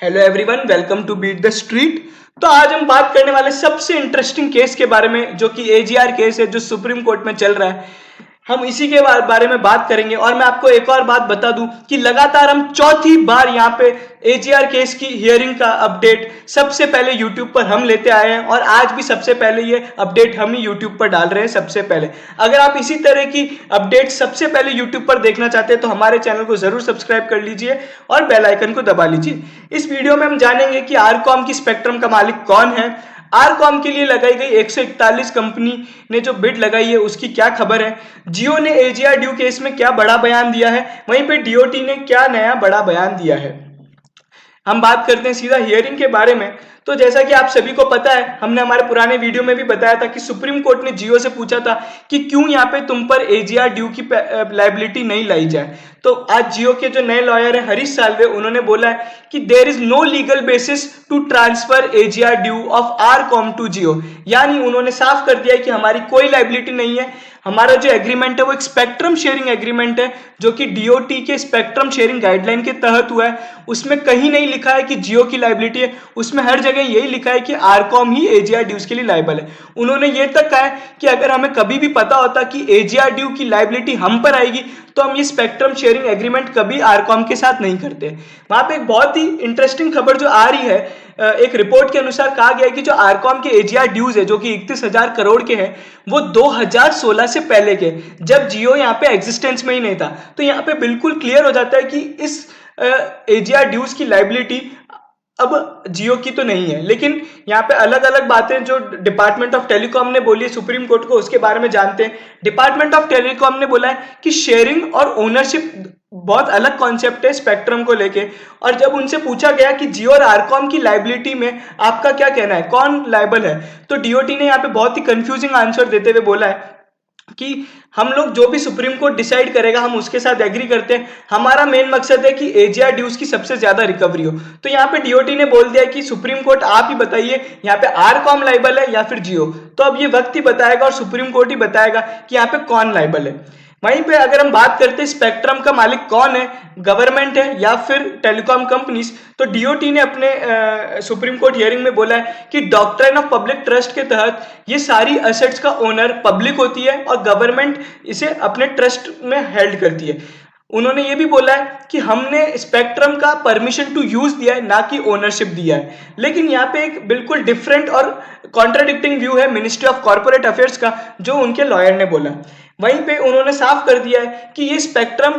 Hello everyone, welcome to Beat the Street. तो आज हम बात करने वाले सबसे इंटरेस्टिंग केस के बारे में, जो कि एजीआर केस है, जो सुप्रीम कोर्ट में चल रहा है। हम इसी के बारे में बात करेंगे। और मैं आपको एक और बात बता दूं कि लगातार हम चौथी बार यहाँ पे एजीआर केस की हियरिंग का अपडेट सबसे पहले यूट्यूब पर हम लेते आए हैं, और आज भी सबसे पहले ये अपडेट हम ही यूट्यूब पर डाल रहे हैं सबसे पहले। अगर आप इसी तरह की अपडेट सबसे पहले यूट्यूब पर देखना चाहते हैं तो हमारे चैनल को जरूर सब्सक्राइब कर लीजिए और बेल आइकन को दबा लीजिए। इस वीडियो में हम जानेंगे कि आरकॉम की स्पेक्ट्रम का मालिक कौन है, आरकॉम के लिए लगाई गई 141 कंपनी ने जो बिड लगाई है उसकी क्या खबर है, जियो ने एजीआर ड्यू केस में क्या बड़ा बयान दिया है, वहीं पे डीओटी ने क्या नया बड़ा बयान दिया है। हम बात करते हैं सीधा हियरिंग के बारे में। तो जैसा कि आप सभी को पता है, हमने हमारे पुराने वीडियो में भी बताया था कि सुप्रीम कोर्ट ने जियो से पूछा था कि क्यों यहाँ पे तुम पर एजीआर ड्यू की लाइबिलिटी नहीं लाई जाए। तो आज जियो के जो नए लॉयर है हरीश साल्वे, उन्होंने बोला है कि there is no legal basis to transfer AGR due of RCom to Jio. यानी उन्होंने साफ कर दिया है कि हमारी कोई लाइबिलिटी नहीं है। हमारा जो एग्रीमेंट है वो एक स्पेक्ट्रम शेयरिंग एग्रीमेंट है, जो कि डीओटी के स्पेक्ट्रम शेयरिंग गाइडलाइन के तहत हुआ है। उसमें कहीं नहीं लिखा है कि जियो की लाइबिलिटी है, उसमें हर जगह यही लिखा है कि आरकॉम ही एजीआर ड्यूज के लिए लाइबल है। उन्होंने ये तक कहा है कि अगर हमें कभी भी पता होता कि एजीआर ड्यू की लाइबिलिटी हम पर आएगी तो हम ये स्पेक्ट्रम शेयरिंग एग्रीमेंट कभी आरकॉम के साथ नहीं करते। वहां पे एक बहुत ही इंटरेस्टिंग खबर जो आ रही है, एक रिपोर्ट के अनुसार कहा गया है कि जो आरकॉम के एजीआर ड्यूज है, जो कि 31,000 करोड़ के हैं, वो 2016 से पहले के, जब जियो यहाँ पे एग्जिस्टेंस में ही नहीं था। तो यहाँ पे बिल्कुल क्लियर हो जाता है कि इस एजीआर ड्यूज की लाइबिलिटी अब जियो की तो नहीं है। लेकिन यहाँ पे अलग अलग बातें जो डिपार्टमेंट ऑफ टेलीकॉम ने बोली है सुप्रीम कोर्ट को, उसके बारे में जानते हैं। डिपार्टमेंट ऑफ टेलीकॉम ने बोला है कि शेयरिंग और ओनरशिप बहुत अलग कॉन्सेप्ट है स्पेक्ट्रम को लेके। और जब उनसे पूछा गया कि जियो और आरकॉम की लाइबिलिटी में आपका क्या कहना है, कौन लाइबल है, तो डीओटी ने यहाँ पे बहुत ही कंफ्यूजिंग आंसर देते हुए बोला है कि हम लोग जो भी सुप्रीम कोर्ट डिसाइड करेगा हम उसके साथ एग्री करते हैं। हमारा मेन मकसद है कि एजीआर ड्यूज की सबसे ज्यादा रिकवरी हो। तो यहाँ पे डीओटी ने बोल दिया कि सुप्रीम कोर्ट आप ही बताइए यहाँ पे आरकॉम लाइबल है या फिर जियो। तो अब ये वक्त ही बताएगा और सुप्रीम कोर्ट ही बताएगा कि यहाँ पे कौन लाइबल है। वहीं पे अगर हम बात करते हैं स्पेक्ट्रम का मालिक कौन है, गवर्नमेंट है या फिर टेलीकॉम कंपनीज, तो डीओटी ने अपने सुप्रीम कोर्ट हियरिंग में बोला है कि डॉक्ट्राइन ऑफ पब्लिक ट्रस्ट के तहत ये सारी एसेट्स का ओनर पब्लिक होती है और गवर्नमेंट इसे अपने ट्रस्ट में हेल्ड करती है। उन्होंने ये भी बोला है कि हमने स्पेक्ट्रम का परमिशन टू यूज दिया है, ना कि ओनरशिप दिया है। लेकिन यहाँ पे एक बिल्कुल डिफरेंट और कॉन्ट्राडिक्टिंग व्यू है मिनिस्ट्री ऑफ कॉर्पोरेट अफेयर्स का, जो उनके लॉयर ने बोला। वहीं पे उन्होंने साफ कर दिया है कि ये स्पेक्ट्रम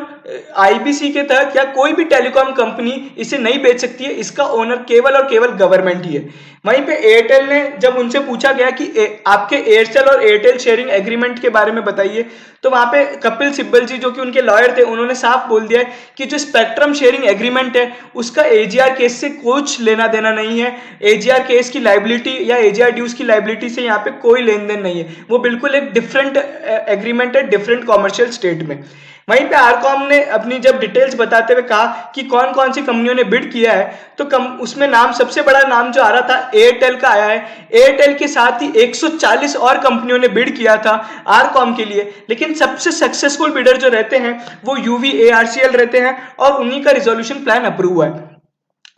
आईबीसी के तहत या कोई भी टेलीकॉम कंपनी इसे नहीं बेच सकती है, इसका ओनर केवल और केवल गवर्नमेंट ही है। वहीं पे एयरटेल ने, जब उनसे पूछा गया कि आपके एयरसेल और एयरटेल शेयरिंग एग्रीमेंट के बारे में बताइए, तो वहां पे कपिल सिब्बल जी, जो कि उनके लॉयर थे, उन्होंने साफ बोल दिया है कि जो स्पेक्ट्रम शेयरिंग एग्रीमेंट है उसका एजीआर केस से कुछ लेना देना नहीं है। एजीआर केस की लाइबिलिटी या एजीआर ड्यूज की लाइबिलिटी से यहाँ पे कोई लेन देन नहीं है। वो बिल्कुल एक डिफरेंट एग्रीमेंट है, डिफरेंट कॉमर्शियल स्टेट में। वहीं पे आरकॉम ने अपनी जब डिटेल्स बताते हुए कहा कि कौन कौन सी कंपनियों ने बिड किया है, तो उसमें नाम, सबसे बड़ा नाम जो आ रहा था एयरटेल का आया है। एयरटेल के साथ ही 140 और कंपनियों ने बिड किया था आरकॉम के लिए। लेकिन सबसे सक्सेसफुल बिडर जो रहते हैं वो यूवीएआरसीएल रहते हैं और उन्हीं का रिजोल्यूशन प्लान अप्रूव हुआ है।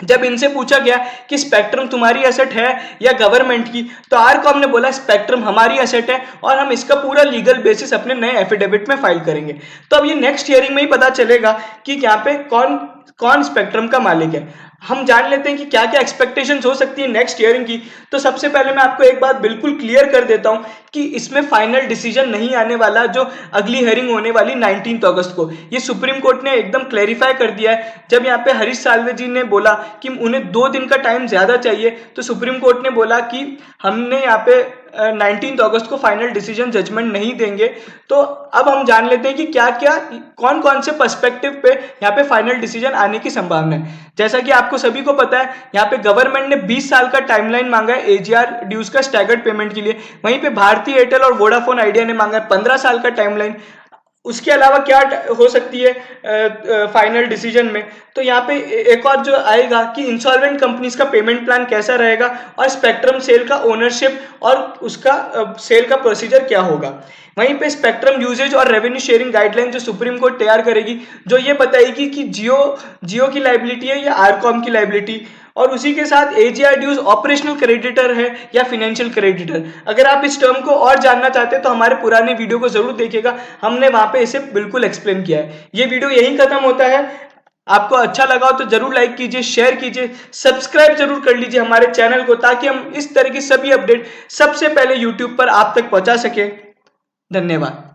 जब इनसे पूछा गया कि स्पेक्ट्रम तुम्हारी एसेट है या गवर्नमेंट की, तो आरकॉम ने बोला स्पेक्ट्रम हमारी एसेट है और हम इसका पूरा लीगल बेसिस अपने नए एफिडेविट में फाइल करेंगे। तो अब ये नेक्स्ट हियरिंग में ही पता चलेगा कि यहाँ पे कौन कौन स्पेक्ट्रम का मालिक है। हम जान लेते हैं कि क्या क्या एक्सपेक्टेशंस हो सकती है नेक्स्ट हियरिंग की। तो सबसे पहले मैं आपको एक बात बिल्कुल क्लियर कर देता हूं कि इसमें फाइनल डिसीजन नहीं आने वाला, जो अगली हियरिंग होने वाली 19 अगस्त को। ये सुप्रीम कोर्ट ने एकदम क्लैरिफाई कर दिया है। जब यहाँ पे हरीश साल्वे जी ने बोला कि उन्हें 2 दिन का टाइम ज्यादा चाहिए, तो सुप्रीम कोर्ट ने बोला कि हमने यहाँ पे 19 अगस्त को फाइनल डिसीजन जजमेंट नहीं देंगे। तो अब हम जान लेते हैं कि क्या क्या, कौन कौन से पर्सपेक्टिव पे यहाँ पे फाइनल डिसीजन आने की संभावना है। जैसा कि आपको सभी को पता है, यहाँ पे गवर्नमेंट ने 20 साल का टाइमलाइन मांगा है एजीआर ड्यूज का स्टैगर्ड पेमेंट के लिए। वहीं पे भारती एयरटेल और वोडाफोन आइडिया ने मांगा है 15 साल का टाइमलाइन। उसके अलावा क्या हो सकती है फाइनल डिसीजन में, तो यहाँ पे एक और जो आएगा कि इंसॉल्वेंट कंपनीज का पेमेंट प्लान कैसा रहेगा और स्पेक्ट्रम सेल का ओनरशिप और उसका सेल का प्रोसीजर क्या होगा। वहीं पे स्पेक्ट्रम यूजेज और रेवेन्यू शेयरिंग गाइडलाइन जो सुप्रीम कोर्ट तैयार करेगी, जो ये बताएगी कि जियो की लाइबिलिटी है या आरकॉम की लाइबिलिटी, और उसी के साथ एजीआर ड्यूज ऑपरेशनल क्रेडिटर है या फाइनेंशियल क्रेडिटर। अगर आप इस टर्म को और जानना चाहते हैं तो हमारे पुराने वीडियो को जरूर देखिएगा, हमने वहां पे इसे बिल्कुल एक्सप्लेन किया है। ये वीडियो यहीं खत्म होता है। आपको अच्छा लगा हो तो जरूर लाइक कीजिए, शेयर कीजिए, सब्सक्राइब जरूर कर लीजिए हमारे चैनल को, ताकि हम इस तरह की सभी अपडेट सबसे पहले यूट्यूब पर आप तक पहुंचा सके। धन्यवाद।